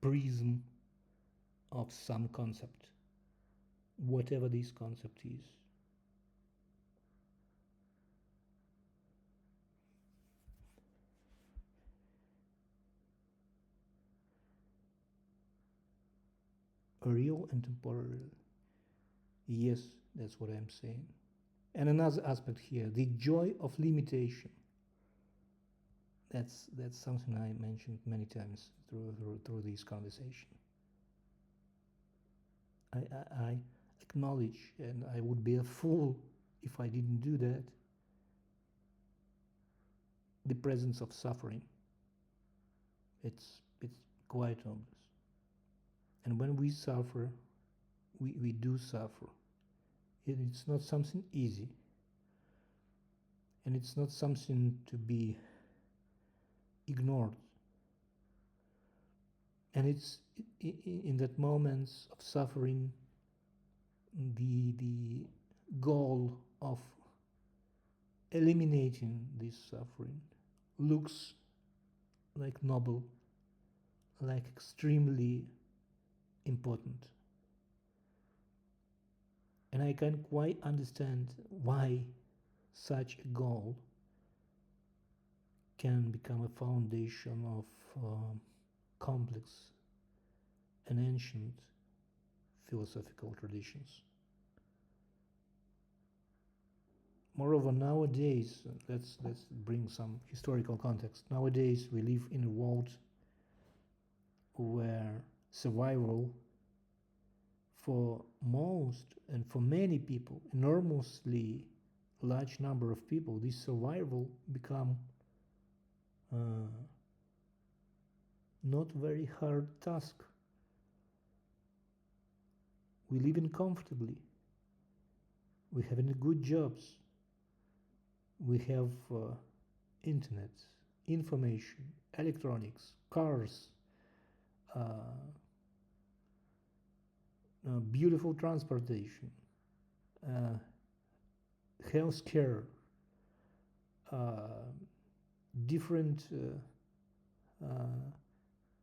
prism of some concept, whatever this concept is. Real and temporal. Yes, that's what I'm saying. And another aspect here, the joy of limitation. That's something I mentioned many times through this conversation. I acknowledge, and I would be a fool if I didn't do that, the presence of suffering. It's quite obvious. And when we suffer, we do suffer. It's not something easy. And it's not something to be ignored. And it's in that moments of suffering, the goal of eliminating this suffering looks like noble, like extremely important. And I can quite understand why such a goal can become a foundation of complex and ancient philosophical traditions. Moreover, nowadays, let's bring some historical context. Nowadays, we live in a world where survival for most and for many people, enormously large number of people, this survival become not very hard task. We live in comfortably. We have good jobs. We have internet, information, electronics, cars, beautiful transportation, healthcare, different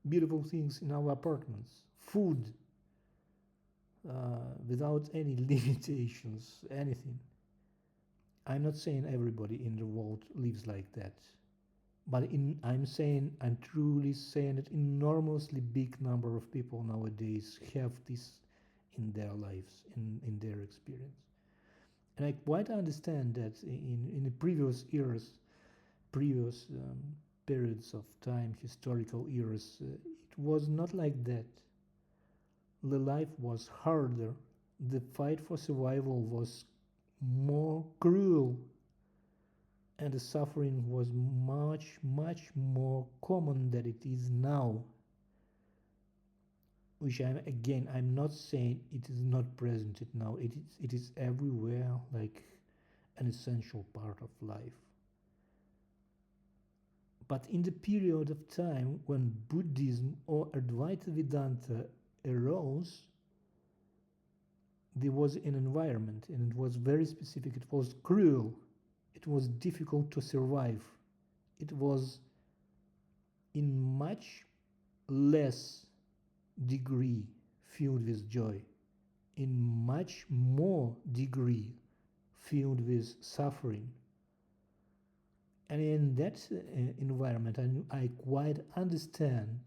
beautiful things in our apartments, food, without any limitations, anything. I'm not saying everybody in the world lives like that, but I'm truly saying that enormously big number of people nowadays have this in their lives, in their experience. And I quite understand that in the previous eras, previous periods of time, historical eras, it was not like that. The life was harder. The fight for survival was more cruel, and the suffering was much, much more common than it is now. Which I'm not saying it is not present now. It is everywhere, like an essential part of life. But in the period of time when Buddhism or Advaita Vedanta arose, there was an environment, and it was very specific. It was cruel. It was difficult to survive. It was in much less degree filled with joy, in much more degree filled with suffering. And in that environment, I quite understand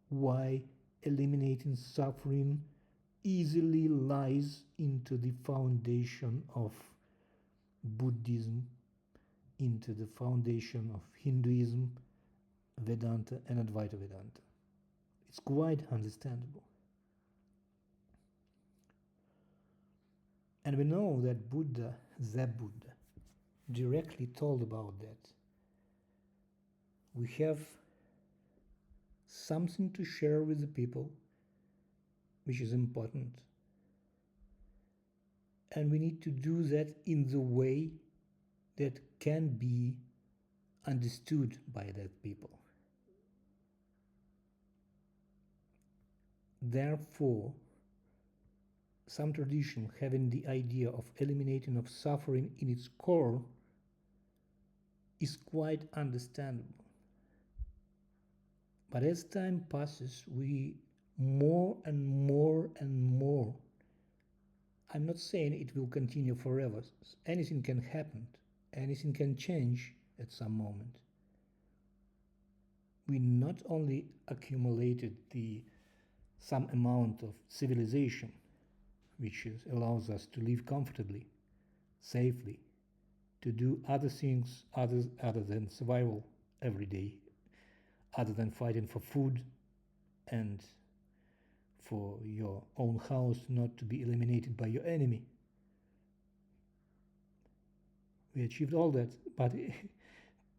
why eliminating suffering easily lies into the foundation of Buddhism, into the foundation of Hinduism, Vedanta, and Advaita Vedanta. It's quite understandable. And we know that Buddha, the Buddha, directly told about that. We have something to share with the people, which is important. And we need to do that in the way that can be understood by that people. Therefore, some tradition having the idea of eliminating of suffering in its core is quite understandable. But as time passes, we more and more and more, I'm not saying it will continue forever. Anything can happen. Anything can change at some moment. We not only accumulated some amount of civilization, which allows us to live comfortably, safely, to do other things other than survival every day, other than fighting for food and for your own house not to be eliminated by your enemy. We achieved all that, but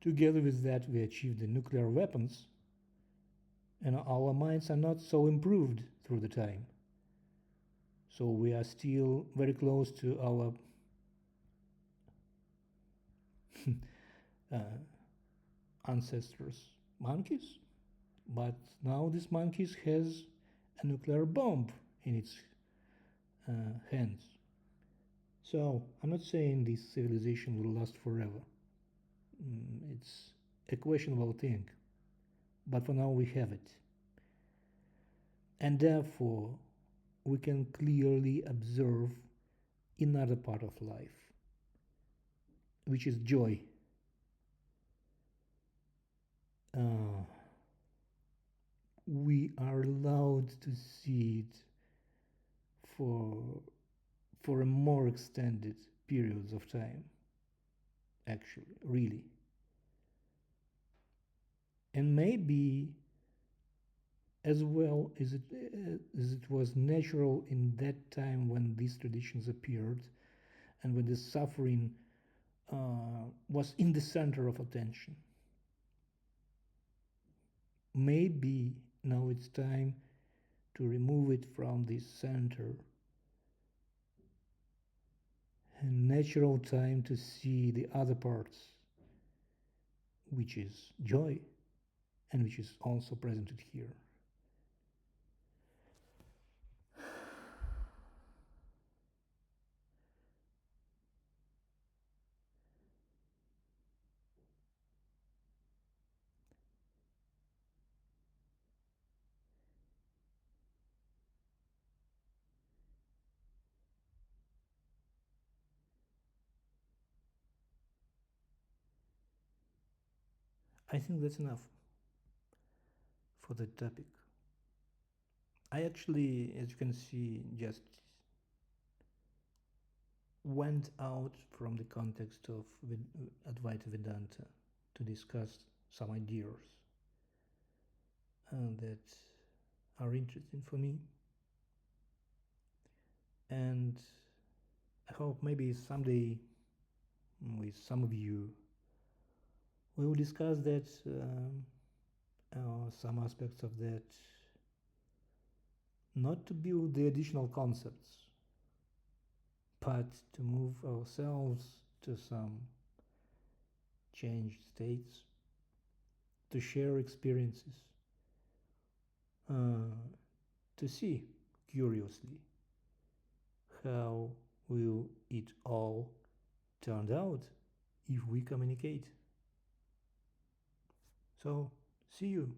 together with that we achieved the nuclear weapons, and our minds are not so improved through the time. So we are still very close to our ancestors, monkeys, but now this monkey has a nuclear bomb in its hands. So I'm not saying this civilization will last forever. It's a questionable thing, but for now we have it. And therefore we can clearly observe another part of life, which is joy. We are allowed to see it for a more extended periods of time. actually, really. And maybe as well as it was natural in that time when these traditions appeared and when the suffering was in the center of attention. Maybe now it's time to remove it from this center, and natural time to see the other parts, which is joy and which is also presented here. I think that's enough for the topic. I actually, as you can see, just went out from the context of Advaita Vedanta to discuss some ideas that are interesting for me. And I hope maybe someday with some of you we will discuss that, some aspects of that, not to build the additional concepts, but to move ourselves to some changed states, to share experiences, to see curiously how will it all turn out if we communicate. So, see you.